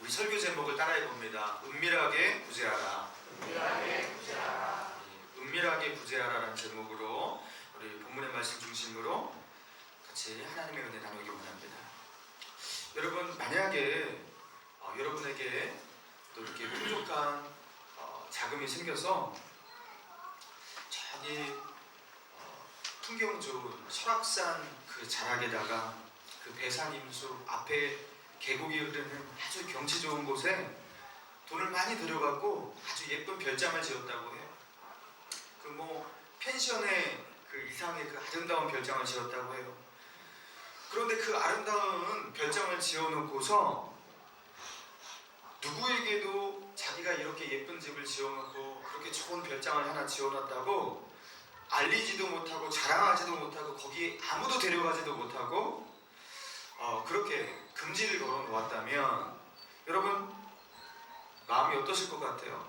우리 설교 제목을 따라해 봅니다. 은밀하게 구제하라. 은밀하게 구제하라라는 제목으로 우리 본문의 말씀 중심으로 같이 하나님의 은혜 나누기 원합니다. 여러분, 만약에 여러분에게 또 이렇게 풍족한 자금이 생겨서 저기 풍경 좋은 설악산 그 자락에다가 그 배산임수 앞에 계곡이 흐르는 아주 경치 좋은 곳에 돈을 많이 들여갖고 아주 예쁜 별장을 지었다고 해요. 그 펜션의 그 이상의 그 아름다운 별장을 지었다고 해요. 그런데 그 아름다운 별장을 지어놓고서 누구에게도 자기가 이렇게 예쁜 집을 지어놓고 그렇게 좋은 별장을 하나 지어놨다고 알리지도 못하고 자랑하지도 못하고 거기에 아무도 데려가지도 못하고 그렇게 금지를 걸어 놓았다면 여러분 마음이 어떠실 것 같아요?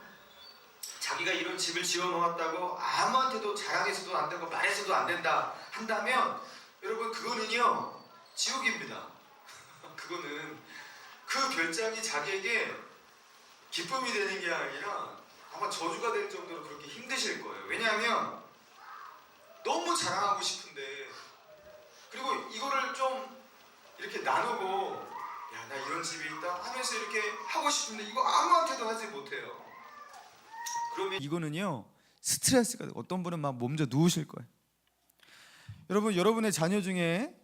자기가 이런 집을 지어 놓았다고 아무한테도 자랑해서도 안 되고 말해서도 안 된다 한다면 여러분 그거는요 지옥입니다. 그거는 그 별장이 자기에게 기쁨이 되는 게 아니라 아마 저주가 될 정도로 그렇게 힘드실 거예요. 왜냐하면 너무 자랑하고 싶은데 그리고 이거를 좀 이렇게 나누고 야, 나 이런 집이 있다 하면서 이렇게 하고 싶은데 이거 아무한테도 하지 못해요. 그러면 이거는요 스트레스가 되고 어떤 분은 막 몸져 누우실 거예요. 여러분, 여러분의 자녀 중에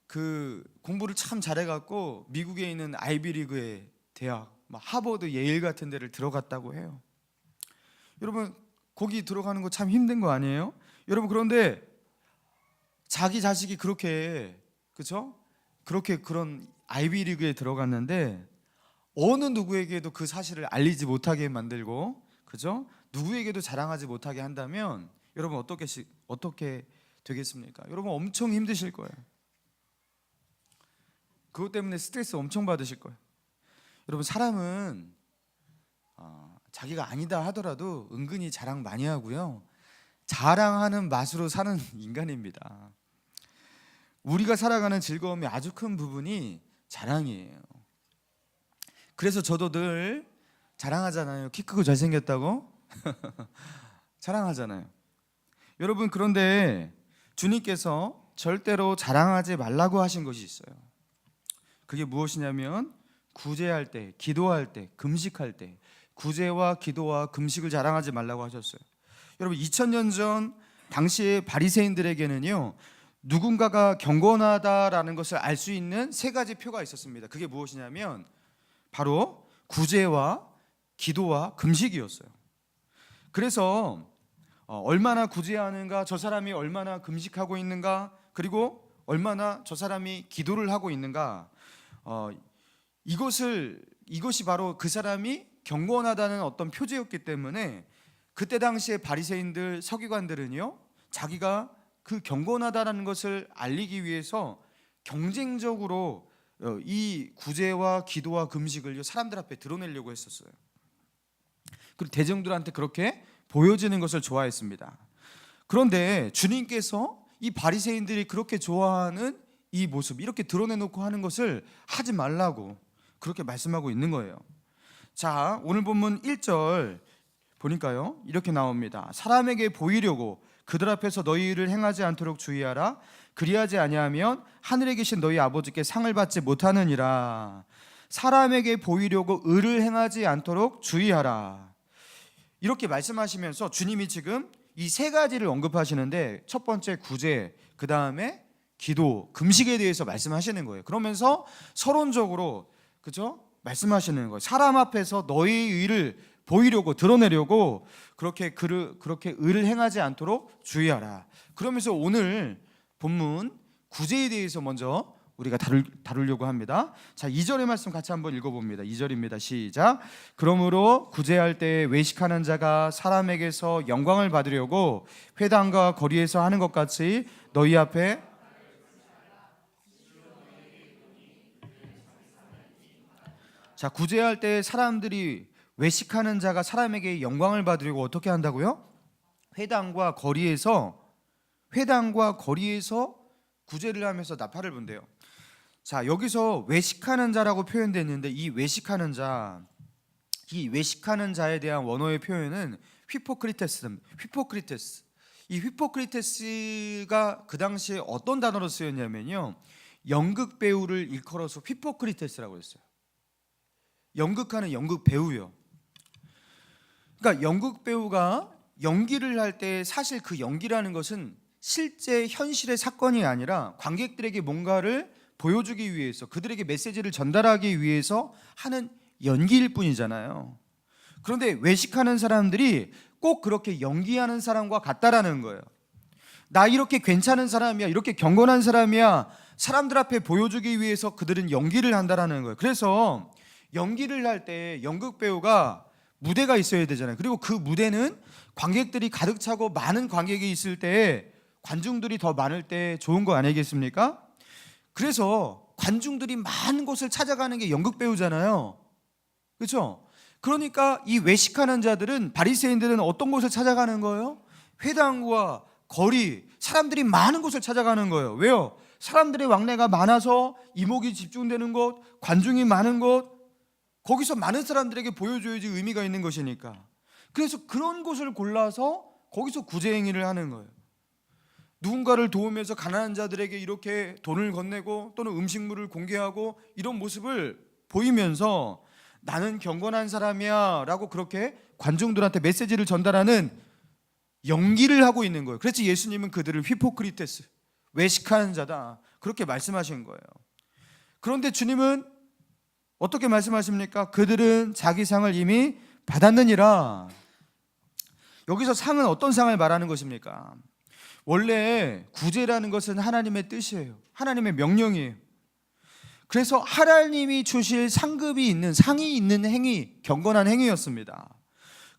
그 공부를 참 잘해갖고 미국에 있는 아이비리그의 대학 하버드, 예일 같은 데를 들어갔다고 해요. 여러분 거기 들어가는 거 참 힘든 거 아니에요? 여러분 그런데 자기 자식이 그렇게 그렇죠? 그렇게 그런 아이비리그에 들어갔는데 어느 누구에게도 그 사실을 알리지 못하게 만들고 그렇죠? 누구에게도 자랑하지 못하게 한다면 여러분 어떻게 되겠습니까? 여러분 엄청 힘드실 거예요. 그것 때문에 스트레스 엄청 받으실 거예요. 여러분 사람은 자기가 아니다 하더라도 은근히 자랑 많이 하고요. 자랑하는 맛으로 사는 인간입니다. 우리가 살아가는 즐거움의 아주 큰 부분이 자랑이에요. 그래서 저도 늘 자랑하잖아요. 키 크고 잘생겼다고 자랑하잖아요. 여러분 그런데 주님께서 절대로 자랑하지 말라고 하신 것이 있어요. 그게 무엇이냐면 구제할 때, 기도할 때, 금식할 때 구제와 기도와 금식을 자랑하지 말라고 하셨어요. 여러분 2000년 전 당시의 바리새인들에게는요 누군가가 경건하다라는 것을 알 수 있는 세 가지 표가 있었습니다. 그게 무엇이냐면 바로 구제와 기도와 금식이었어요. 그래서 얼마나 구제하는가, 저 사람이 얼마나 금식하고 있는가, 그리고 얼마나 저 사람이 기도를 하고 있는가, 이것이 바로 그 사람이 경건하다는 어떤 표제였기 때문에 그때 당시에 바리새인들, 서기관들은요 자기가 그 경건하다는 것을 알리기 위해서 경쟁적으로 이 구제와 기도와 금식을 사람들 앞에 드러내려고 했었어요. 그리고 대중들한테 그렇게 보여지는 것을 좋아했습니다. 그런데 주님께서 이 바리새인들이 그렇게 좋아하는 이 모습, 이렇게 드러내놓고 하는 것을 하지 말라고 그렇게 말씀하고 있는 거예요. 자, 오늘 본문 1절 보니까요 이렇게 나옵니다. 사람에게 보이려고 그들 앞에서 너희 일을 행하지 않도록 주의하라. 그리하지 아니하면 하늘에 계신 너희 아버지께 상을 받지 못하느니라. 사람에게 보이려고 의를 행하지 않도록 주의하라. 이렇게 말씀하시면서 주님이 지금 이 세 가지를 언급하시는데 첫 번째 구제, 그 다음에 기도, 금식에 대해서 말씀하시는 거예요. 그러면서 서론적으로 그죠? 말씀하시는 거예요. 사람 앞에서 너희 의를 보이려고 드러내려고 그렇게 의를 행하지 않도록 주의하라. 그러면서 오늘 본문 구제에 대해서 먼저 우리가 다루려고 합니다. 자, 2절의 말씀 같이 한번 읽어봅니다. 2절입니다. 시작. 그러므로 구제할 때 외식하는 자가 사람에게서 영광을 받으려고 회당과 거리에서 하는 것 같이 너희 앞에 자, 구제할 때 사람들이 외식하는 자가 사람에게 영광을 받으려고 어떻게 한다고요? 회당과 거리에서 구제를 하면서 나팔을 분대요. 자, 여기서 외식하는 자라고 표현됐는데 이 외식하는 자에 대한 원어의 표현은 휘포크리테스. 이 휘포크리테스가 그 당시에 어떤 단어로 쓰였냐면요, 연극 배우를 일컬어서 휘포크리테스라고 했어요. 연극하는 연극 배우요. 그러니까 연극 배우가 연기를 할 때 사실 그 연기라는 것은 실제 현실의 사건이 아니라 관객들에게 뭔가를 보여주기 위해서, 그들에게 메시지를 전달하기 위해서 하는 연기일 뿐이잖아요. 그런데 외식하는 사람들이 꼭 그렇게 연기하는 사람과 같다라는 거예요. 나 이렇게 괜찮은 사람이야, 이렇게 경건한 사람이야, 사람들 앞에 보여주기 위해서 그들은 연기를 한다라는 거예요. 그래서 연기를 할 때 연극 배우가 무대가 있어야 되잖아요. 그리고 그 무대는 관객들이 가득 차고 많은 관객이 있을 때, 관중들이 더 많을 때 좋은 거 아니겠습니까? 그래서 관중들이 많은 곳을 찾아가는 게 연극 배우잖아요. 그렇죠? 그러니까 이 외식하는 자들은, 바리새인들은 어떤 곳을 찾아가는 거예요? 회당과 거리, 사람들이 많은 곳을 찾아가는 거예요. 왜요? 사람들의 왕래가 많아서 이목이 집중되는 곳, 관중이 많은 곳, 거기서 많은 사람들에게 보여줘야지 의미가 있는 것이니까. 그래서 그런 곳을 골라서 거기서 구제 행위를 하는 거예요. 누군가를 도우면서 가난한 자들에게 이렇게 돈을 건네고 또는 음식물을 공개하고 이런 모습을 보이면서 나는 경건한 사람이야 라고 그렇게 관중들한테 메시지를 전달하는 연기를 하고 있는 거예요. 그래서 예수님은 그들을 휘포크리테스, 외식하는 자다, 그렇게 말씀하신 거예요. 그런데 주님은 어떻게 말씀하십니까? 그들은 자기 상을 이미 받았느니라. 여기서 상은 어떤 상을 말하는 것입니까? 원래 구제라는 것은 하나님의 뜻이에요. 하나님의 명령이에요. 그래서 하나님이 주실 상급이 있는, 상이 있는 행위, 경건한 행위였습니다.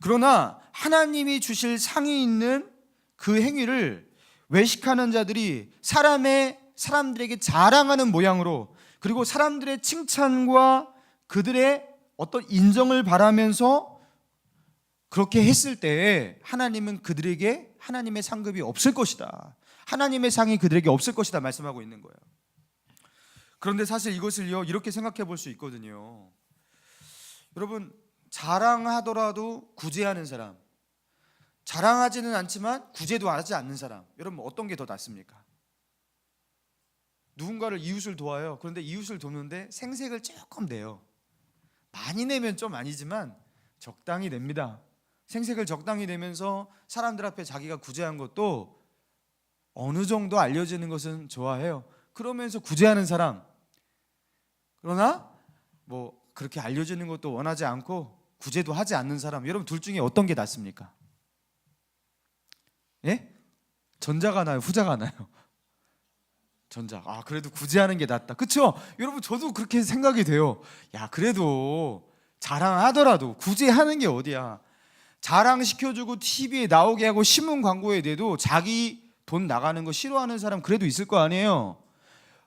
그러나 하나님이 주실 상이 있는 그 행위를 외식하는 자들이 사람들에게 자랑하는 모양으로, 그리고 사람들의 칭찬과 그들의 어떤 인정을 바라면서 그렇게 했을 때 하나님은 그들에게 하나님의 상급이 없을 것이다, 하나님의 상이 그들에게 없을 것이다 말씀하고 있는 거예요. 그런데 사실 이것을요, 이렇게 생각해 볼 수 있거든요. 여러분, 자랑하더라도 구제하는 사람, 자랑하지는 않지만 구제도 하지 않는 사람, 여러분 어떤 게 더 낫습니까? 누군가를, 이웃을 도와요. 그런데 이웃을 돕는데 생색을 조금 내요. 많이 내면 좀 아니지만 적당히 냅니다. 생색을 적당히 내면서 사람들 앞에 자기가 구제한 것도 어느 정도 알려지는 것은 좋아해요. 그러면서 구제하는 사람, 그러나 뭐 그렇게 알려지는 것도 원하지 않고 구제도 하지 않는 사람, 여러분 둘 중에 어떤 게 낫습니까? 예? 전자가 나요, 후자가 나요? 전자. 아, 그래도 구제하는 게 낫다. 그렇죠? 여러분 저도 그렇게 생각이 돼요. 야, 그래도 자랑하더라도 구제하는 게 어디야? 자랑시켜주고 TV에 나오게 하고 신문 광고에 내도 자기 돈 나가는 거 싫어하는 사람 그래도 있을 거 아니에요.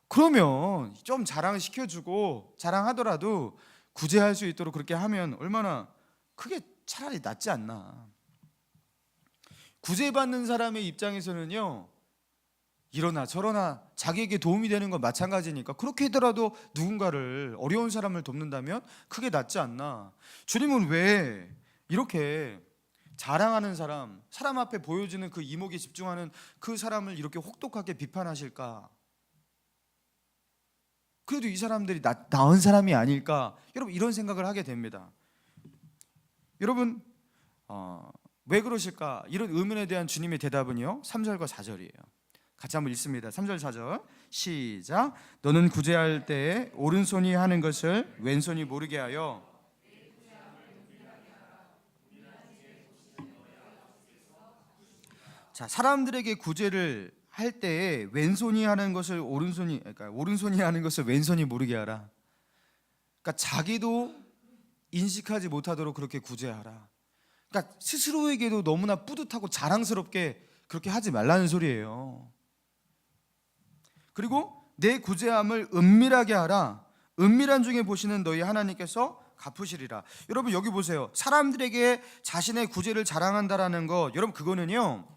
그러면 좀 자랑시켜주고 자랑하더라도 구제할 수 있도록 그렇게 하면 얼마나 그게 차라리 낫지 않나. 구제받는 사람의 입장에서는요, 이러나 저러나 자기에게 도움이 되는 건 마찬가지니까 그렇게 하더라도 누군가를, 어려운 사람을 돕는다면 그게 낫지 않나. 주님은 왜 이렇게 자랑하는 사람, 사람 앞에 보여주는 그 이목에 집중하는 그 사람을 이렇게 혹독하게 비판하실까? 그래도 이 사람들이 나은 사람이 아닐까? 여러분 이런 생각을 하게 됩니다. 여러분 왜 그러실까? 이런 의문에 대한 주님의 대답은요, 3절과 4절이에요. 같이 한번 읽습니다. 3절 4절 시작. 너는 구제할 때에 오른손이 하는 것을 왼손이 모르게 하여. 자, 사람들에게 구제를 할 때에 왼손이 하는 것을 오른손이 하는 것을 왼손이 모르게 하라. 그러니까 자기도 인식하지 못하도록 그렇게 구제하라. 그러니까 스스로에게도 너무나 뿌듯하고 자랑스럽게 그렇게 하지 말라는 소리예요. 그리고 내 구제함을 은밀하게 하라. 은밀한 중에 보시는 너희 하나님께서 갚으시리라. 여러분 여기 보세요. 사람들에게 자신의 구제를 자랑한다라는 거, 여러분 그거는요,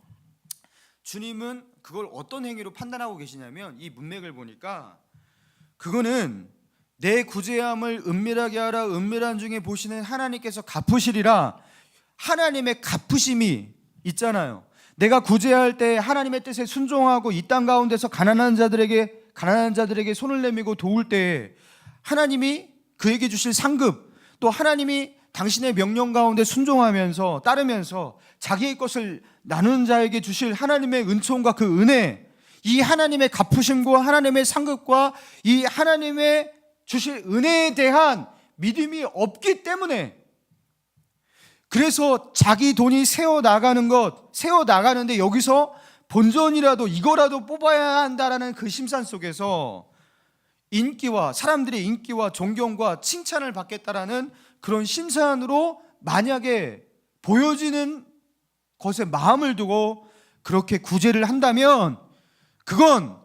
주님은 그걸 어떤 행위로 판단하고 계시냐면, 이 문맥을 보니까 그거는 내 구제함을 은밀하게 하라 은밀한 중에 보시는 하나님께서 갚으시리라. 하나님의 갚으심이 있잖아요. 내가 구제할 때 하나님의 뜻에 순종하고 이 땅 가운데서 가난한 자들에게 손을 내밀고 도울 때 하나님이 그에게 주실 상급, 또 하나님이 당신의 명령 가운데 순종하면서 따르면서 자기의 것을 나누는 자에게 주실 하나님의 은총과 그 은혜, 이 하나님의 갚으심과 하나님의 상급과 이 하나님의 주실 은혜에 대한 믿음이 없기 때문에, 그래서 자기 돈이 세워나가는데 여기서 본전이라도 이거라도 뽑아야 한다라는 그 심산 속에서 인기와 사람들의 인기와 존경과 칭찬을 받겠다라는 그런 심산으로 만약에 보여지는 것에 마음을 두고 그렇게 구제를 한다면 그건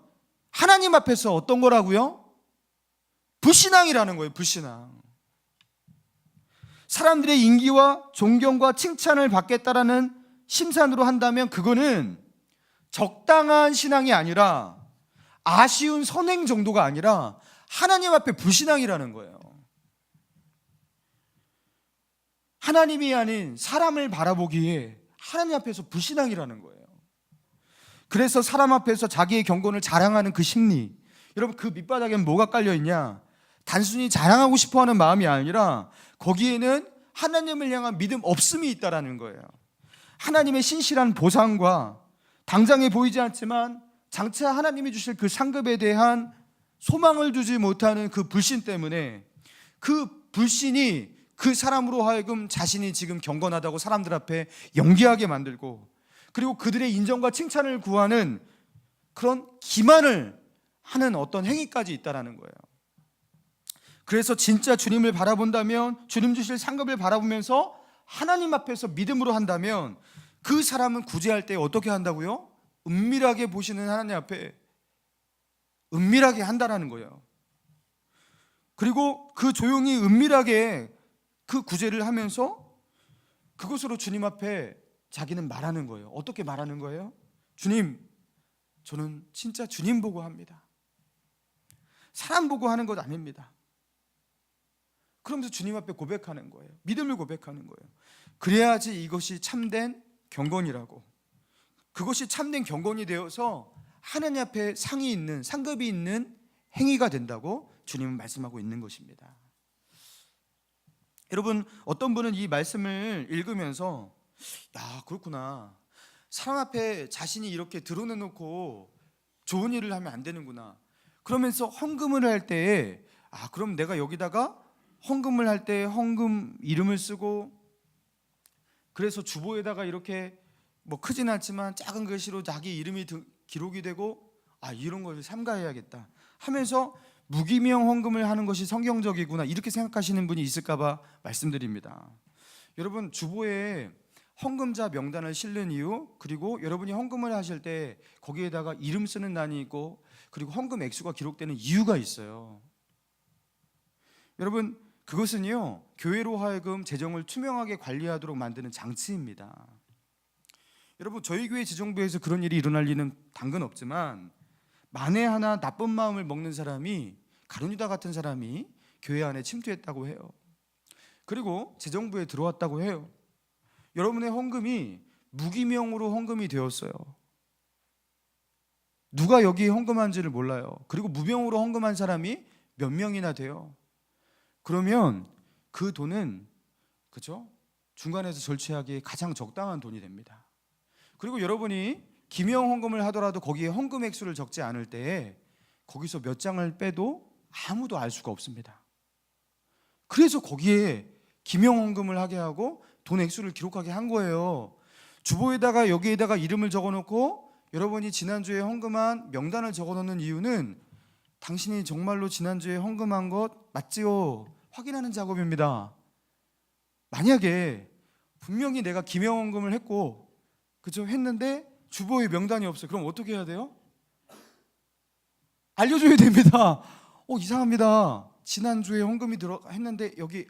하나님 앞에서 어떤 거라고요? 불신앙이라는 거예요. 불신앙. 사람들의 인기와 존경과 칭찬을 받겠다라는 심산으로 한다면 그거는 적당한 신앙이 아니라 아쉬운 선행 정도가 아니라 하나님 앞에 불신앙이라는 거예요. 하나님이 아닌 사람을 바라보기에 하나님 앞에서 불신앙이라는 거예요. 그래서 사람 앞에서 자기의 경건을 자랑하는 그 심리, 여러분 그 밑바닥에는 뭐가 깔려있냐? 단순히 자랑하고 싶어하는 마음이 아니라 거기에는 하나님을 향한 믿음 없음이 있다라는 거예요. 하나님의 신실한 보상과 당장에 보이지 않지만 장차 하나님이 주실 그 상급에 대한 소망을 두지 못하는 그 불신 때문에, 그 불신이 그 사람으로 하여금 자신이 지금 경건하다고 사람들 앞에 연기하게 만들고, 그리고 그들의 인정과 칭찬을 구하는 그런 기만을 하는 어떤 행위까지 있다라는 거예요. 그래서 진짜 주님을 바라본다면, 주님 주실 상급을 바라보면서 하나님 앞에서 믿음으로 한다면 그 사람은 구제할 때 어떻게 한다고요? 은밀하게 보시는 하나님 앞에 은밀하게 한다라는 거예요. 그리고 그 조용히 은밀하게 그 구제를 하면서 그것으로 주님 앞에 자기는 말하는 거예요. 어떻게 말하는 거예요? 주님, 저는 진짜 주님 보고 합니다. 사람 보고 하는 것 아닙니다. 그러면서 주님 앞에 고백하는 거예요. 믿음을 고백하는 거예요. 그래야지 이것이 참된 경건이라고, 그것이 참된 경건이 되어서 하나님 앞에 상이 있는, 상급이 있는 행위가 된다고 주님은 말씀하고 있는 것입니다. 여러분, 어떤 분은 이 말씀을 읽으면서 야, 그렇구나, 사람 앞에 자신이 이렇게 드러내놓고 좋은 일을 하면 안 되는구나, 그러면서 헌금을 할 때에 그럼 내가 여기다가 헌금을 할 때 헌금 이름을 쓰고, 그래서 주보에다가 이렇게 뭐 크진 않지만 작은 글씨로 자기 이름이 기록이 되고, 이런 걸 삼가해야겠다 하면서 무기명 헌금을 하는 것이 성경적이구나, 이렇게 생각하시는 분이 있을까봐 말씀드립니다. 여러분, 주보에 헌금자 명단을 실는 이유, 그리고 여러분이 헌금을 하실 때 거기에다가 이름 쓰는 난이 있고, 그리고 헌금 액수가 기록되는 이유가 있어요. 여러분, 그것은요, 교회로 하여금 재정을 투명하게 관리하도록 만드는 장치입니다. 여러분, 저희 교회 지정부에서 그런 일이 일어날 리는 당근 없지만, 만에 하나 나쁜 마음을 먹는 사람이, 가룟유다 같은 사람이 교회 안에 침투했다고 해요. 그리고 재정부에 들어왔다고 해요. 여러분의 헌금이 무기명으로 헌금이 되었어요. 누가 여기 헌금한지를 몰라요. 그리고 무명으로 헌금한 사람이 몇 명이나 돼요. 그러면 그 돈은, 그죠? 중간에서 절취하기에 가장 적당한 돈이 됩니다. 그리고 여러분이 기명 헌금을 하더라도 거기에 헌금 액수를 적지 않을 때에 거기서 몇 장을 빼도 아무도 알 수가 없습니다. 그래서 거기에 기명 헌금을 하게 하고 돈 액수를 기록하게 한 거예요. 주보에다가 여기에다가 이름을 적어놓고 여러분이 지난주에 헌금한 명단을 적어놓는 이유는 당신이 정말로 지난주에 헌금한 것 맞지요? 확인하는 작업입니다. 만약에 분명히 내가 기명 헌금을 했고, 그죠? 했는데 주보에 명단이 없어요. 그럼 어떻게 해야 돼요? 알려줘야 됩니다. 이상합니다. 지난주에 헌금이 했는데 여기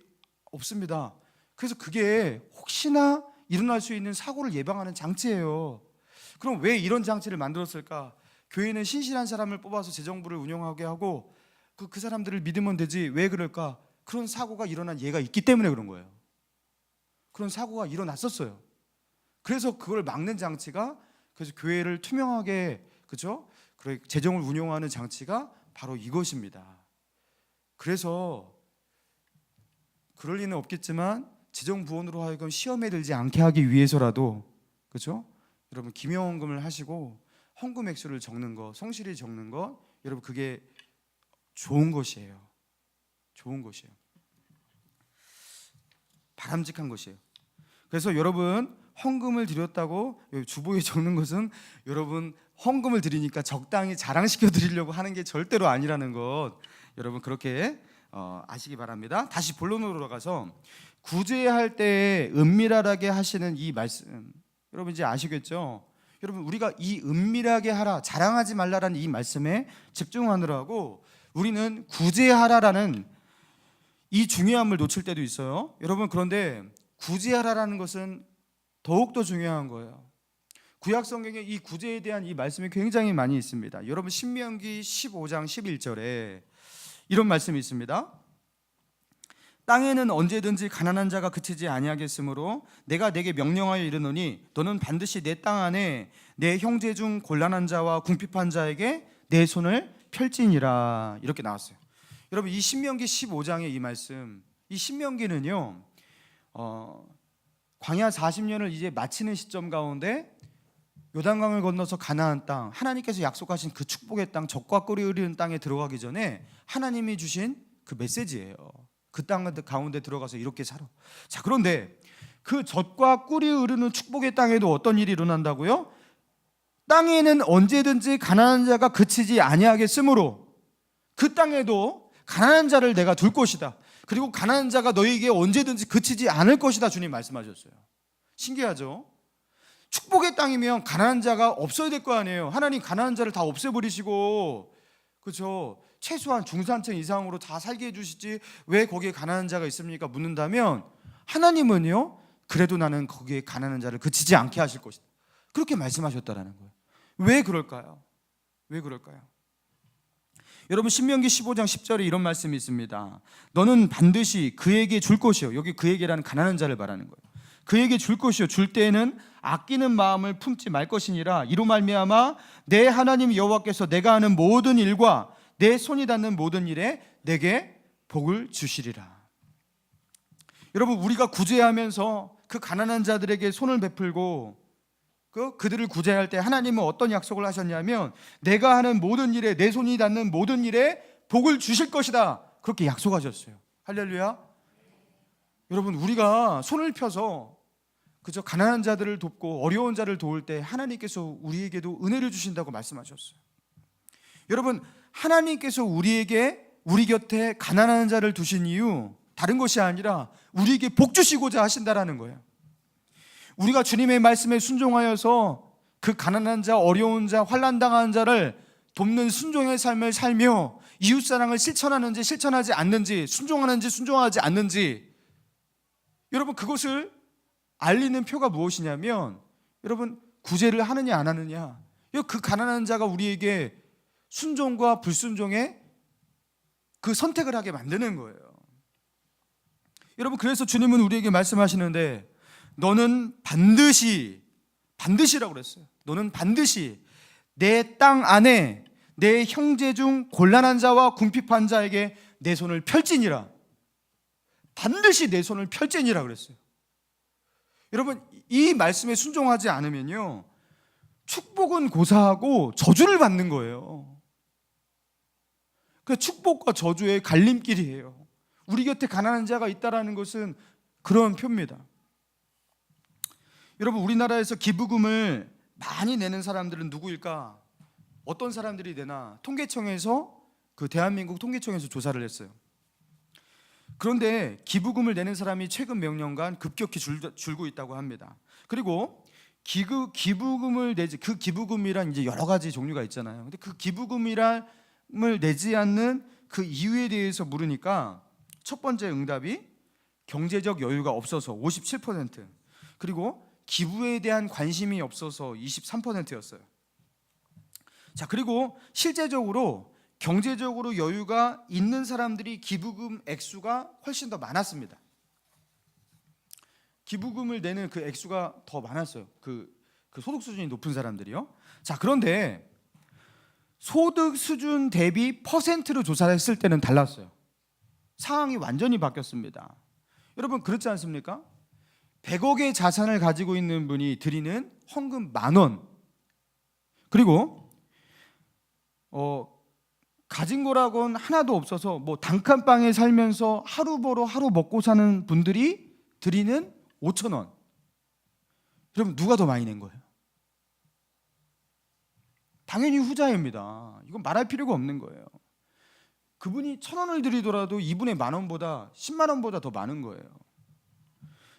없습니다. 그래서 그게 혹시나 일어날 수 있는 사고를 예방하는 장치예요. 그럼 왜 이런 장치를 만들었을까? 교회는 신실한 사람을 뽑아서 재정부를 운영하게 하고 그 사람들을 믿으면 되지 왜 그럴까? 그런 사고가 일어난 예가 있기 때문에 그런 거예요. 그런 사고가 일어났었어요. 그래서 그걸 막는 장치가, 그래서 교회를 투명하게, 그죠? 재정을 운용하는 장치가 바로 이것입니다. 그래서 그럴 리는 없겠지만 재정부원으로 하여금 시험에 들지 않게 하기 위해서라도, 그죠? 여러분 기명헌금을 하시고 헌금 액수를 적는 거, 성실히 적는 거, 여러분 그게 좋은 것이에요. 좋은 것이에요. 바람직한 것이에요. 그래서 여러분 헌금을 드렸다고 주보에 적는 것은 여러분 헌금을 드리니까 적당히 자랑시켜 드리려고 하는 게 절대로 아니라는 것, 여러분 그렇게 아시기 바랍니다. 다시 본론으로 돌아가서 구제할 때 은밀하게 하시는 이 말씀, 여러분 이제 아시겠죠? 여러분 우리가 이 은밀하게 하라, 자랑하지 말라라는 이 말씀에 집중하느라고 우리는 구제하라라는 이 중요함을 놓칠 때도 있어요. 여러분 그런데 구제하라라는 것은 더욱더 중요한 거예요. 구약 성경에 이 구제에 대한 이 말씀이 굉장히 많이 있습니다. 여러분 신명기 15장 11절에 이런 말씀이 있습니다. 땅에는 언제든지 가난한 자가 그치지 아니하겠으므로 내가 내게 명령하여 이르노니 너는 반드시 내 땅 안에 내 형제 중 곤란한 자와 궁핍한 자에게 내 손을 펼지니라. 이렇게 나왔어요. 여러분 이 신명기 15장의 이 말씀, 이 신명기는요 광야 40년을 이제 마치는 시점 가운데 요단강을 건너서 가나안 땅, 하나님께서 약속하신 그 축복의 땅, 젖과 꿀이 흐르는 땅에 들어가기 전에 하나님이 주신 그 메시지예요. 그 땅 가운데 들어가서 이렇게 살아. 자, 그런데 그 젖과 꿀이 흐르는 축복의 땅에도 어떤 일이 일어난다고요? 땅에는 언제든지 가난한 자가 그치지 아니하겠으므로 그 땅에도 가난한 자를 내가 둘 것이다. 그리고 가난한 자가 너희에게 언제든지 그치지 않을 것이다. 주님 말씀하셨어요. 신기하죠? 축복의 땅이면 가난한 자가 없어야 될 거 아니에요. 하나님 가난한 자를 다 없애버리시고, 그렇죠? 최소한 중산층 이상으로 다 살게 해주시지 왜 거기에 가난한 자가 있습니까? 묻는다면 하나님은요, 그래도 나는 거기에 가난한 자를 그치지 않게 하실 것이다. 그렇게 말씀하셨다라는 거예요. 왜 그럴까요? 왜 그럴까요? 여러분 신명기 15장 10절에 이런 말씀이 있습니다. 너는 반드시 그에게 줄 것이요. 여기 그에게라는 가난한 자를 말하는 거예요. 그에게 줄 것이요. 줄 때에는 아끼는 마음을 품지 말 것이니라. 이로 말미암아 내 하나님 여호와께서 내가 하는 모든 일과 내 손이 닿는 모든 일에 내게 복을 주시리라. 여러분 우리가 구제하면서 그 가난한 자들에게 손을 베풀고 그들을 구제할 때 하나님은 어떤 약속을 하셨냐면 내가 하는 모든 일에, 내 손이 닿는 모든 일에 복을 주실 것이다. 그렇게 약속하셨어요. 할렐루야. 여러분 우리가 손을 펴서 그저 가난한 자들을 돕고 어려운 자를 도울 때 하나님께서 우리에게도 은혜를 주신다고 말씀하셨어요. 여러분 하나님께서 우리 곁에 가난한 자를 두신 이유 다른 것이 아니라 우리에게 복 주시고자 하신다라는 거예요. 우리가 주님의 말씀에 순종하여서 그 가난한 자, 어려운 자, 환난당한 자를 돕는 순종의 삶을 살며 이웃사랑을 실천하는지 실천하지 않는지, 순종하는지 순종하지 않는지, 여러분 그것을 알리는 표가 무엇이냐면 여러분 구제를 하느냐 안 하느냐, 그 가난한 자가 우리에게 순종과 불순종의 그 선택을 하게 만드는 거예요. 여러분 그래서 주님은 우리에게 말씀하시는데 너는 반드시라고 그랬어요. 너는 반드시 내 땅 안에 내 형제 중 곤란한 자와 궁핍한 자에게 내 손을 펼지니라. 반드시 내 손을 펼지니라 그랬어요. 여러분 이 말씀에 순종하지 않으면요 축복은 고사하고 저주를 받는 거예요. 그 축복과 저주의 갈림길이에요. 우리 곁에 가난한 자가 있다라는 것은 그런 표입니다. 여러분 우리나라에서 기부금을 많이 내는 사람들은 누구일까? 어떤 사람들이 내나 통계청에서 대한민국 통계청에서 조사를 했어요. 그런데 기부금을 내는 사람이 최근 몇 년간 급격히 줄고 있다고 합니다. 그리고 기부금을 내지, 그 기부금이란 이제 여러 가지 종류가 있잖아요. 근데 그 기부금을 내지 않는 그 이유에 대해서 물으니까 첫 번째 응답이 경제적 여유가 없어서 57%, 그리고 기부에 대한 관심이 없어서 23%였어요. 자, 그리고 실제적으로 경제적으로 여유가 있는 사람들이 기부금 액수가 훨씬 더 많았습니다. 기부금을 내는 그 액수가 더 많았어요. 그 소득 수준이 높은 사람들이요. 자, 그런데 소득 수준 대비 퍼센트로 조사를 했을 때는 달랐어요. 상황이 완전히 바뀌었습니다. 여러분, 그렇지 않습니까? 100억의 자산을 가지고 있는 분이 드리는 헌금 10,000원, 그리고 가진 거라고는 하나도 없어서 뭐 단칸방에 살면서 하루 벌어 하루 먹고 사는 분들이 드리는 5,000원. 여러분, 누가 더 많이 낸 거예요? 당연히 후자입니다. 이건 말할 필요가 없는 거예요. 그분이 1,000원을 드리더라도 이분의 10,000원보다 10만 원보다 더 많은 거예요.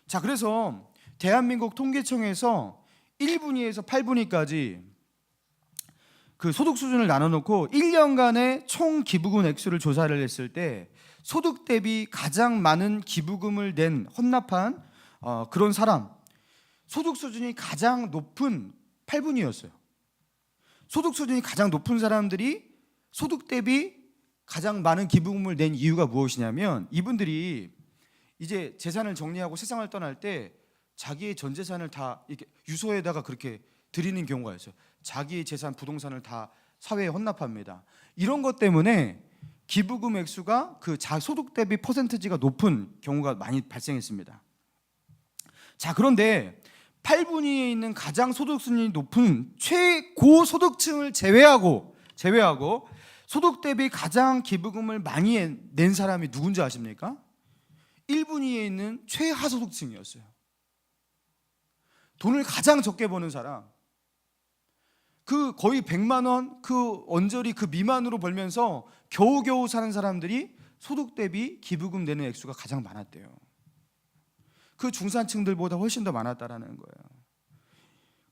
자, 그래서 대한민국 통계청에서 1분위에서 8분위까지 그 소득 수준을 나눠놓고 1년간의 총 기부금 액수를 조사를 했을 때 소득 대비 가장 많은 기부금을 낸 헌납한 그런 사람, 소득 수준이 가장 높은 8분위였어요. 소득 수준이 가장 높은 사람들이 소득 대비 가장 많은 기부금을 낸 이유가 무엇이냐면, 이분들이 이제 재산을 정리하고 세상을 떠날 때 자기의 전 재산을 다 이렇게 유서에다가 그렇게 드리는 경우가 있어요. 자기의 재산, 부동산을 다 사회에 헌납합니다. 이런 것 때문에 기부금 액수가 그 소득 대비 퍼센티지가 높은 경우가 많이 발생했습니다. 자, 그런데 8분위에 있는 가장 소득 수준이 높은 최고 소득층을 제외하고 소득 대비 가장 기부금을 많이 낸 사람이 누군지 아십니까? 1분위에 있는 최하소득층이었어요. 돈을 가장 적게 버는 사람, 그 거의 100만 원 그 언저리 그 미만으로 벌면서 겨우겨우 사는 사람들이 소득 대비 기부금 내는 액수가 가장 많았대요. 그 중산층들보다 훨씬 더 많았다라는 거예요.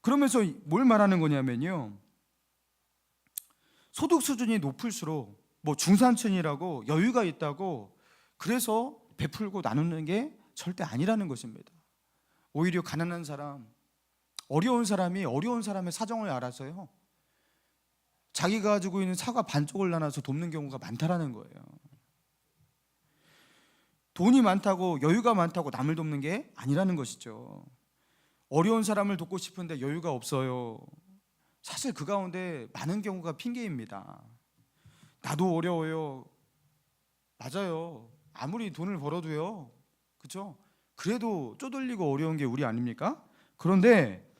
그러면서 뭘 말하는 거냐면요, 소득 수준이 높을수록 뭐 중산층이라고 여유가 있다고 그래서 베풀고 나누는 게 절대 아니라는 것입니다. 오히려 가난한 사람, 어려운 사람이 어려운 사람의 사정을 알아서요, 자기가 가지고 있는 사과 반쪽을 나눠서 돕는 경우가 많다라는 거예요. 돈이 많다고, 여유가 많다고 남을 돕는 게 아니라는 것이죠. 어려운 사람을 돕고 싶은데 여유가 없어요. 사실 그 가운데 많은 경우가 핑계입니다. 나도 어려워요. 맞아요. 아무리 돈을 벌어도요, 그렇죠? 그래도 쪼들리고 어려운 게 우리 아닙니까? 그런데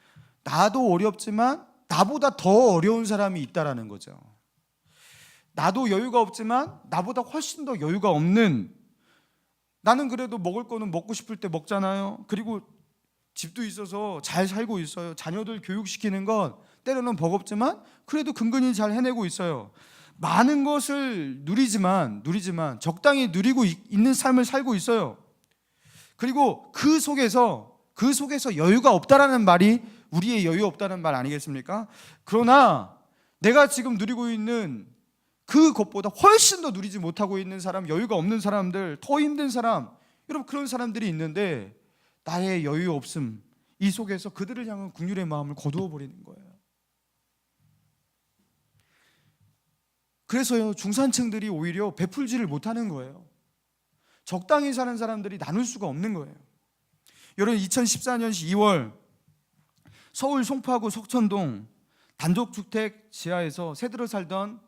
나도 어렵지만 나보다 더 어려운 사람이 있다라는 거죠. 나도 여유가 없지만 나보다 훨씬 더 여유가 없는, 나는 그래도 먹을 거는 먹고 싶을 때 먹잖아요. 그리고 집도 있어서 잘 살고 있어요. 자녀들 교육시키는 건 때로는 버겁지만 그래도 근근히 잘 해내고 있어요. 많은 것을 누리지만 적당히 누리고 있는 삶을 살고 있어요. 그리고 그 속에서 여유가 없다라는 말이 우리의 여유 없다는 말 아니겠습니까? 그러나 내가 지금 누리고 있는 그것보다 훨씬 더 누리지 못하고 있는 사람, 여유가 없는 사람들, 더 힘든 사람, 여러분 그런 사람들이 있는데 나의 여유 없음, 이 속에서 그들을 향한 긍휼의 마음을 거두어 버리는 거예요. 그래서요, 중산층들이 오히려 베풀지를 못하는 거예요. 적당히 사는 사람들이 나눌 수가 없는 거예요. 여러분, 2014년 2월 서울 송파구 석천동 단독주택 지하에서 새들어 살던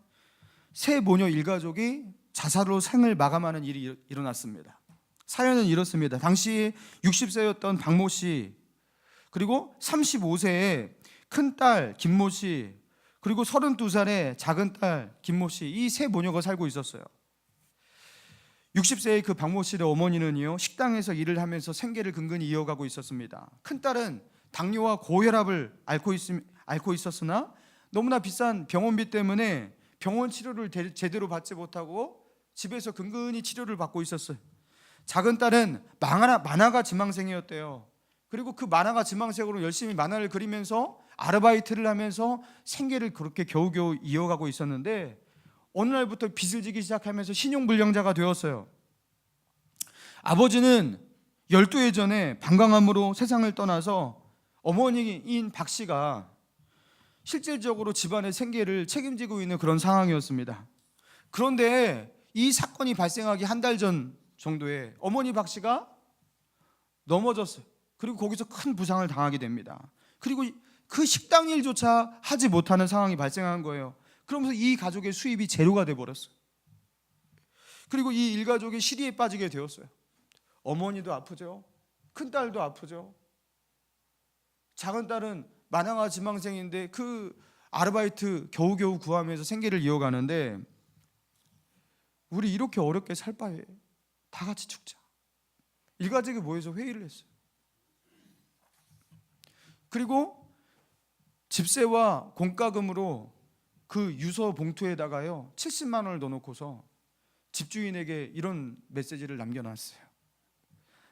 세 모녀 일가족이 자살로 생을 마감하는 일이 일어났습니다. 사연은 이렇습니다. 당시 60세였던 박모 씨, 그리고 35세의 큰딸 김모 씨, 그리고 32살의 작은 딸 김모 씨, 이 세 모녀가 살고 있었어요. 60세의 그 박모 씨의 어머니는요, 식당에서 일을 하면서 생계를 근근히 이어가고 있었습니다. 큰딸은 당뇨와 고혈압을 앓고 있었으나 너무나 비싼 병원비 때문에 병원 치료를 제대로 받지 못하고 집에서 근근히 치료를 받고 있었어요. 작은 딸은 만화가 지망생이었대요. 그리고 그 만화가 지망생으로 열심히 만화를 그리면서 아르바이트를 하면서 생계를 그렇게 겨우겨우 이어가고 있었는데 어느 날부터 빚을 지기 시작하면서 신용불량자가 되었어요. 아버지는 12해 전에 방광암으로 세상을 떠나서 어머니인 박 씨가 실질적으로 집안의 생계를 책임지고 있는 그런 상황이었습니다. 그런데 이 사건이 발생하기 한 달 전 정도에 어머니 박 씨가 넘어졌어요. 그리고 거기서 큰 부상을 당하게 됩니다. 그리고 그 식당 일조차 하지 못하는 상황이 발생한 거예요. 그러면서 이 가족의 수입이 제로가 돼버렸어요. 그리고 이 일가족이 시리에 빠지게 되었어요. 어머니도 아프죠. 큰딸도 아프죠. 작은 딸은 만화가 지망생인데 그 아르바이트 겨우겨우 구하면서 생계를 이어가는데, 우리 이렇게 어렵게 살 바에 다 같이 죽자. 일가족이 모여서 회의를 했어요. 그리고 집세와 공과금으로 그 유서 봉투에다가요 70만 원을 넣어놓고서 집주인에게 이런 메시지를 남겨놨어요.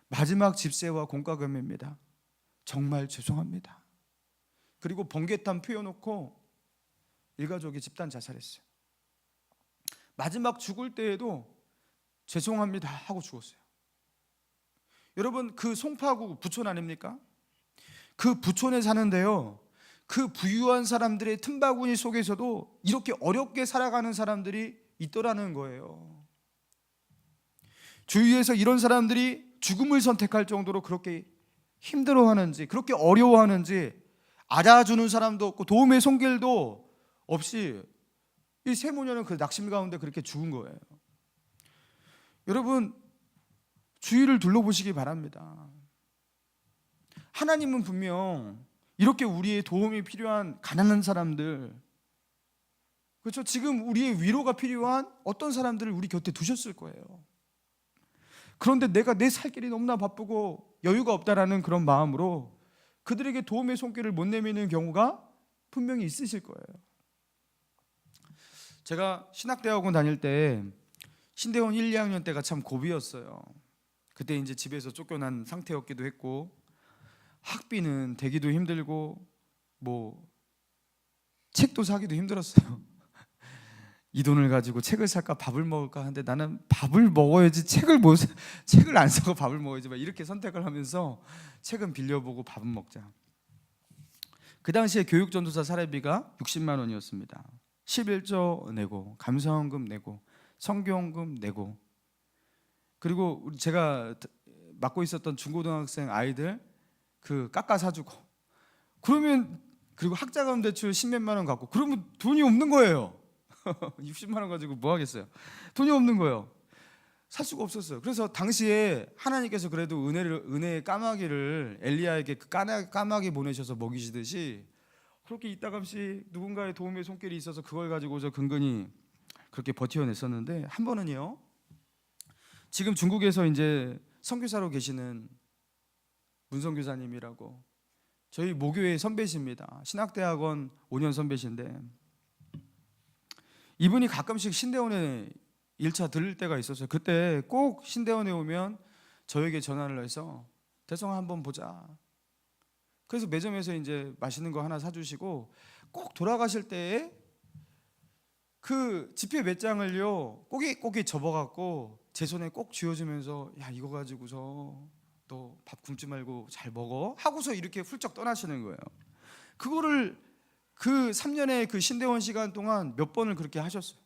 마지막 집세와 공과금입니다. 정말 죄송합니다. 그리고 번개탄 피워놓고 일가족이 집단 자살했어요. 마지막 죽을 때에도 죄송합니다 하고 죽었어요. 여러분, 그 송파구 부촌 아닙니까? 그 부촌에 사는데요, 그 부유한 사람들의 틈바구니 속에서도 이렇게 어렵게 살아가는 사람들이 있더라는 거예요. 주위에서 이런 사람들이 죽음을 선택할 정도로 그렇게 힘들어하는지, 그렇게 어려워하는지 알아주는 사람도 없고 도움의 손길도 없이 이 세모녀는 그 낙심 가운데 그렇게 죽은 거예요. 여러분, 주위를 둘러보시기 바랍니다. 하나님은 분명 이렇게 우리의 도움이 필요한 가난한 사람들, 그렇죠? 지금 우리의 위로가 필요한 어떤 사람들을 우리 곁에 두셨을 거예요. 그런데 내가 내 살 길이 너무나 바쁘고 여유가 없다라는 그런 마음으로 그들에게 도움의 손길을 못 내미는 경우가 분명히 있으실 거예요. 제가 신학대학원 다닐 때 신대원 1, 2학년 때가 참 고비였어요. 그때 이제 집에서 쫓겨난 상태였기도 했고, 학비는 대기도 힘들고 뭐 책도 사기도 힘들었어요. 이 돈을 가지고 책을 살까 밥을 먹을까 하는데 나는 밥을 먹어야지 책을 안 사고 밥을 먹어야지 막 이렇게 선택을 하면서 책은 빌려보고 밥은 먹자. 그 당시에 교육전도사 사례비가 60만 원이었습니다. 11조 내고 감사원금 내고 성경금 내고, 그리고 제가 맡고 있었던 중고등학생 아이들 그 깎아 사주고, 그러면 그리고 학자금 대출 10몇만 원 갖고, 그러면 돈이 없는 거예요. 60만 원 가지고 뭐 하겠어요? 돈이 없는 거예요. 살 수가 없었어요. 그래서 당시에 하나님께서 그래도 은혜의 까마귀를 엘리야에게 그 까마귀 보내셔서 먹이시듯이 그렇게 이따금씩 누군가의 도움의 손길이 있어서 그걸 가지고서 근근히 그렇게 버텨냈었는데, 한 번은요, 지금 중국에서 이제 선교사로 계시는 문선교사님이라고 저희 모교의 선배십니다. 신학대학원 5년 선배신데, 이분이 가끔씩 신대원에 1차 들릴 때가 있었어요. 그때 꼭 신대원에 오면 저에게 전화를 해서 대성아 한번 보자. 그래서 매점에서 이제 맛있는 거 하나 사주시고, 꼭 돌아가실 때에 그 지폐 몇 장을요 꼬깃꼬깃 접어갖고 제 손에 꼭 쥐어주면서, 야 이거 가지고서 너 밥 굶지 말고 잘 먹어 하고서 이렇게 훌쩍 떠나시는 거예요. 그거를 그 3년의 그 신대원 시간 동안 몇 번을 그렇게 하셨어요.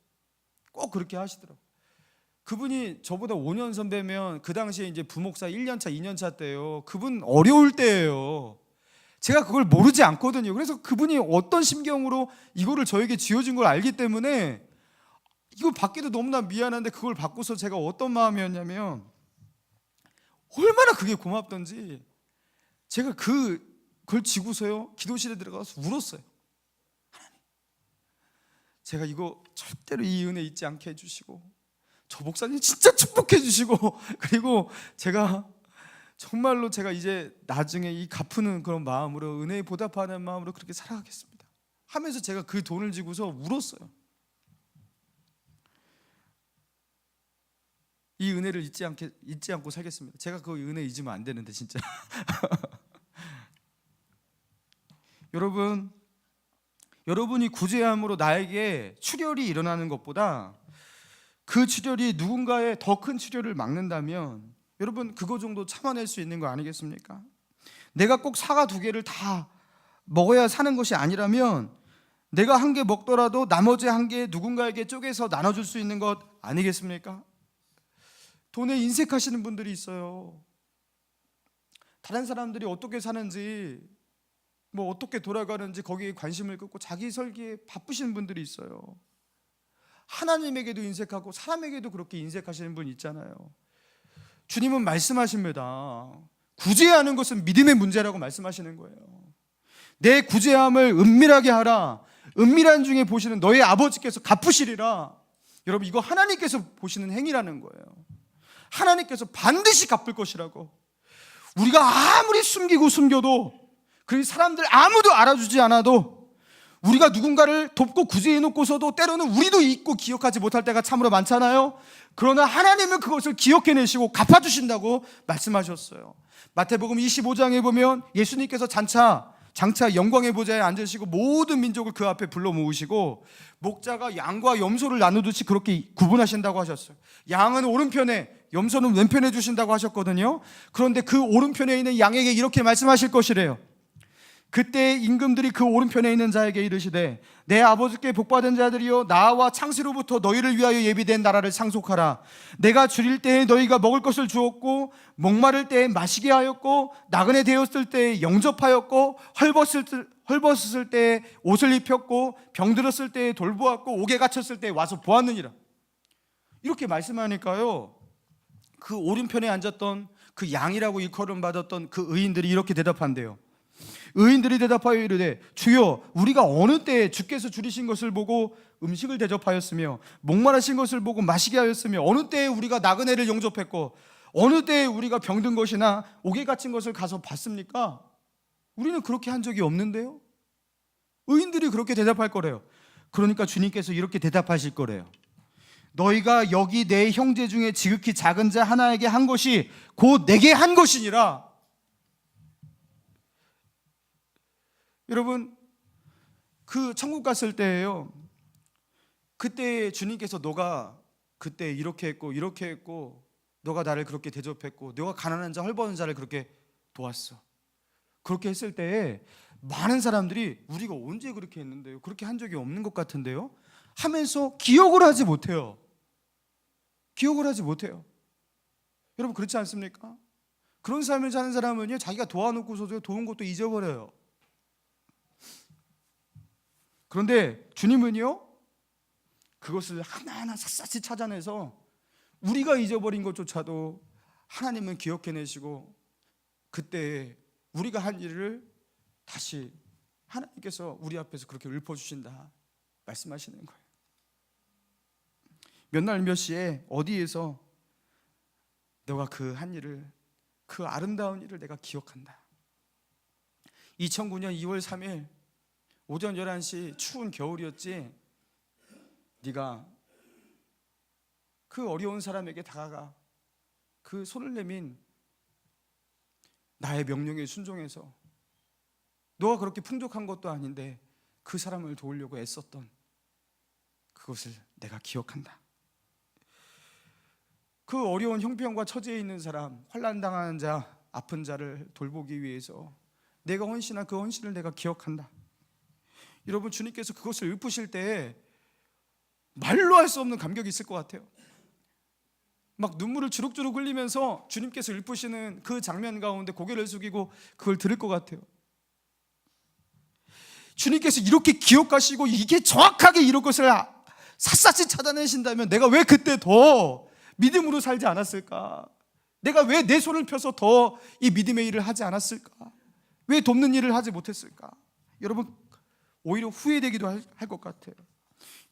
꼭 그렇게 하시더라고요. 그분이 저보다 5년 선배면 그 당시에 이제 부목사 1년차 2년차 때예요. 그분 어려울 때예요. 제가 그걸 모르지 않거든요. 그래서 그분이 어떤 심경으로 이거를 저에게 쥐어준 걸 알기 때문에 이거 받기도 너무나 미안한데, 그걸 받고서 제가 어떤 마음이었냐면 얼마나 그게 고맙던지 제가 그걸 지고서요 기도실에 들어가서 울었어요. 하나님, 제가 이거 절대로 이 은혜 잊지 않게 해주시고, 저 목사님 진짜 축복해 주시고, 그리고 제가 정말로 제가 이제 나중에 이 갚는 그런 마음으로, 은혜에 보답하는 마음으로 그렇게 살아가겠습니다 하면서 제가 그 돈을 지고서 울었어요. 이 은혜를 잊지 않고 살겠습니다. 제가 그 은혜 잊으면 안 되는데 진짜. 여러분이 구제함으로 나에게 출혈이 일어나는 것보다 그 출혈이 누군가의 더 큰 출혈을 막는다면 여러분 그거 정도 참아낼 수 있는 거 아니겠습니까? 내가 꼭 사과 2개를 다 먹어야 사는 것이 아니라면 내가 한 개 먹더라도 나머지 한 개 누군가에게 쪼개서 나눠줄 수 있는 것 아니겠습니까? 돈에 인색하시는 분들이 있어요. 다른 사람들이 어떻게 사는지, 뭐 어떻게 돌아가는지 거기에 관심을 갖고 자기 설계에 바쁘신 분들이 있어요. 하나님에게도 인색하고 사람에게도 그렇게 인색하시는 분 있잖아요. 주님은 말씀하십니다. 구제하는 것은 믿음의 문제라고 말씀하시는 거예요. 내 구제함을 은밀하게 하라. 은밀한 중에 보시는 너의 아버지께서 갚으시리라. 여러분, 이거 하나님께서 보시는 행위라는 거예요. 하나님께서 반드시 갚을 것이라고. 우리가 아무리 숨기고 숨겨도, 그 사람들 아무도 알아주지 않아도, 우리가 누군가를 돕고 구제해놓고서도 때로는 우리도 잊고 기억하지 못할 때가 참으로 많잖아요. 그러나 하나님은 그것을 기억해내시고 갚아주신다고 말씀하셨어요. 마태복음 25장에 보면 예수님께서 장차 영광의 보좌에 앉으시고 모든 민족을 그 앞에 불러 모으시고, 목자가 양과 염소를 나누듯이 그렇게 구분하신다고 하셨어요. 양은 오른편에, 염소는 왼편에 주신다고 하셨거든요. 그런데 그 오른편에 있는 양에게 이렇게 말씀하실 것이래요. 그때 임금들이 그 오른편에 있는 자에게 이르시되, 내 아버지께 복받은 자들이여, 나와 창세로부터 너희를 위하여 예비된 나라를 상속하라. 내가 줄일 때에 너희가 먹을 것을 주었고, 목마를 때에 마시게 하였고, 나그네 되었을 때에 영접하였고, 헐벗었을 때에 옷을 입혔고, 병들었을 때에 돌보았고, 옥에 갇혔을 때에 와서 보았느니라. 이렇게 말씀하니까요, 그 오른편에 앉았던 그 양이라고 일컬음 받았던 그 의인들이 이렇게 대답한대요. 의인들이 대답하여 이르되, 주여, 우리가 어느 때에 주께서 줄이신 것을 보고 음식을 대접하였으며 목마르신 것을 보고 마시게 하였으며, 어느 때에 우리가 나그네를 영접했고 어느 때에 우리가 병든 것이나 옥에 갇힌 것을 가서 봤습니까? 우리는 그렇게 한 적이 없는데요. 의인들이 그렇게 대답할 거래요. 그러니까 주님께서 이렇게 대답하실 거래요. 너희가 여기 내 형제 중에 지극히 작은 자 하나에게 한 것이 곧 내게 한 것이니라. 여러분, 그 천국 갔을 때예요, 그때 주님께서 너가 그때 이렇게 했고 이렇게 했고, 너가 나를 그렇게 대접했고, 너가 가난한 자 헐벗은 자를 그렇게 도왔어. 그렇게 했을 때에 많은 사람들이 우리가 언제 그렇게 했는데요, 그렇게 한 적이 없는 것 같은데요 하면서 기억을 하지 못해요. 기억을 하지 못해요. 여러분, 그렇지 않습니까? 그런 삶을 사는 사람은요, 자기가 도와놓고서도 도운 것도 잊어버려요. 그런데 주님은요, 그것을 하나하나 샅샅이 찾아내서 우리가 잊어버린 것조차도 하나님은 기억해내시고, 그때 우리가 한 일을 다시 하나님께서 우리 앞에서 그렇게 읊어주신다 말씀하시는 거예요. 몇 날 몇 시에 어디에서 너가 그 한 일을, 그 아름다운 일을 내가 기억한다. 2009년 2월 3일 오전 11시 추운 겨울이었지, 네가 그 어려운 사람에게 다가가 그 손을 내민 나의 명령에 순종해서, 너가 그렇게 풍족한 것도 아닌데 그 사람을 도우려고 애썼던 그것을 내가 기억한다. 그 어려운 형편과 처지에 있는 사람, 환난당하는 자, 아픈 자를 돌보기 위해서 내가 헌신한 그 헌신을 내가 기억한다. 여러분, 주님께서 그것을 읊으실 때 말로 할 수 없는 감격이 있을 것 같아요. 막 눈물을 주룩주룩 흘리면서 주님께서 읊으시는 그 장면 가운데 고개를 숙이고 그걸 들을 것 같아요. 주님께서 이렇게 기억하시고 이게 정확하게 이런 것을 샅샅이 찾아내신다면 내가 왜 그때 더 믿음으로 살지 않았을까? 내가 왜 내 손을 펴서 더 이 믿음의 일을 하지 않았을까? 왜 돕는 일을 하지 못했을까? 여러분, 오히려 후회되기도 할 것 같아요.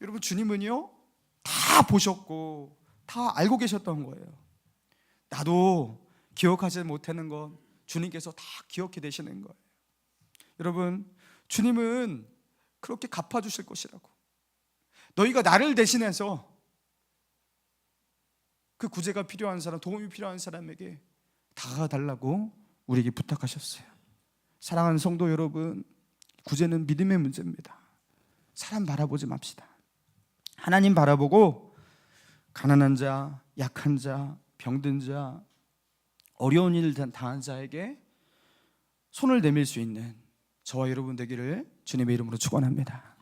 여러분, 주님은요, 다 보셨고 다 알고 계셨던 거예요. 나도 기억하지 못하는 건 주님께서 다 기억해 내시는 거예요. 여러분, 주님은 그렇게 갚아주실 것이라고. 너희가 나를 대신해서 그 구제가 필요한 사람, 도움이 필요한 사람에게 다가달라고 우리에게 부탁하셨어요. 사랑하는 성도 여러분, 구제는 믿음의 문제입니다. 사람 바라보지 맙시다. 하나님 바라보고 가난한 자, 약한 자, 병든 자, 어려운 일 당한 자에게 손을 내밀 수 있는 저와 여러분 되기를 주님의 이름으로 축원합니다.